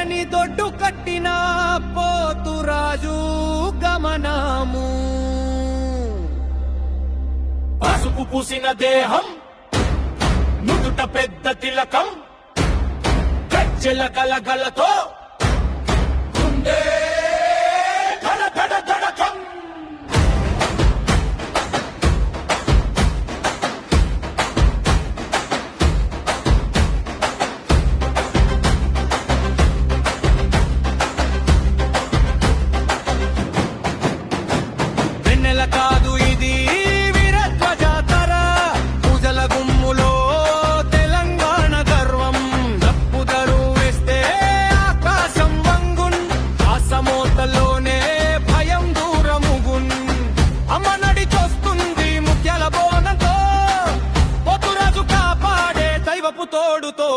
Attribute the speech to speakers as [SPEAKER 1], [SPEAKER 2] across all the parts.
[SPEAKER 1] ఎర్రని దొడ్డు కట్టిన పోతురాజు గమనము.
[SPEAKER 2] పసుపు పూసిన దేహం, నుదుట పెద్ద తిలకం, గజ్జెల గలగలతో గుండె గడగడ గడకం.
[SPEAKER 1] వెన్నెల కాదు ఇది వీరధ్వజ తర, పూజల గుమ్ములో తెలంగాణ గర్వం. తప్పుదరు వేస్తే ఆకాశం వంగున్, ఆసమోతలోనే భయం దూరముగున్. అమ్మ నడి చూస్తుంది ముత్యాల బోనంతో, పోతురాజు కాపాడే దైవపు తోడుతో.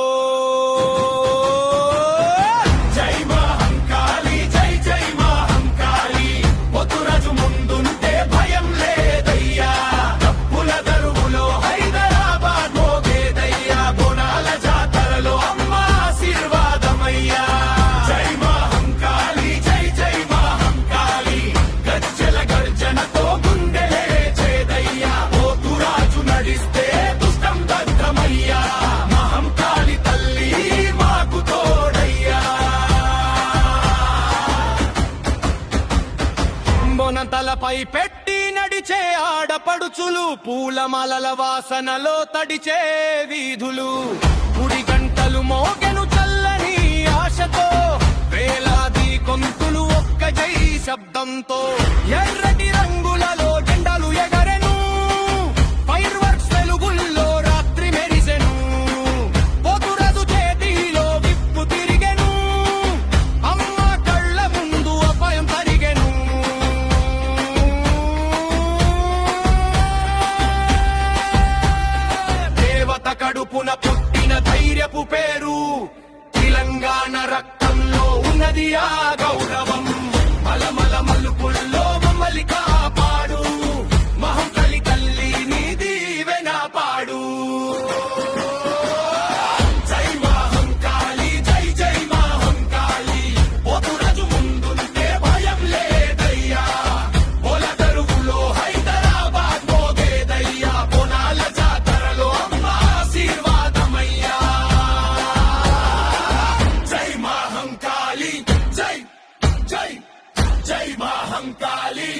[SPEAKER 2] జై మహంకాళి, జై జై మహంకాళి, పొతురాజు ముందుంటే భయం లేదయ్యా. డప్పుల దరువులో హైదరాబాద్ మోగేదయ్యా, బోనాల జాతరలో అమ్మ ఆశీర్వాదమయ్యా. జై మహంకాళి, జై జై మహంకాళి, గజ్జెల గర్జనతో గుండెలే చేదయ్యా. పోతురాజు నడిస్తే దుష్టం దగ్ధమయ్యా, మహంకాళి తల్లి మాకు తోడయ్యా.
[SPEAKER 1] బొనంతలపై పెట్టి నడిచే ఆడపడుచులు, పూలమాలల వాసనలో తడిచే వీధులు. గుడి గంటలు మోగెను చల్లని ఆశతో, వేలాది గొంతులు ఒక్క జై శబ్దంతో. ఎర్రటి రంగులలో జెండాలు ఎగరెను, ఫైర్ వర్క్స్ వెలుగుల్లో రాత్రి మెరిసెను. పోతురాజు చేతిలో విప్పు తిరిగెను, అమ్మ కళ్ళ ముందు అపాయం తరిగెను. దేవత కడుపున పుట్టిన ధైర్యపు పేరు, తెలంగాణ రక్తంలో ఉన్నది ఆ గౌరవం. మలమల మలుపుల్లో మమ్మల్ని కాపాడు, మహంకాళి తల్లి నీ దీవెన పాడు. జై మహంకాళి, జై జై మహంకాళి, పోతురాజు ముందుంటే భయం లేదయ్యా. పొల దరువులో హైదరాబాద్ మోగేదయ్యా, బోనాల జాతరలో అమ్మ ఆశీర్వాదమయ్యా. జై మహంకాళి, జై జై జై మహంకాళి.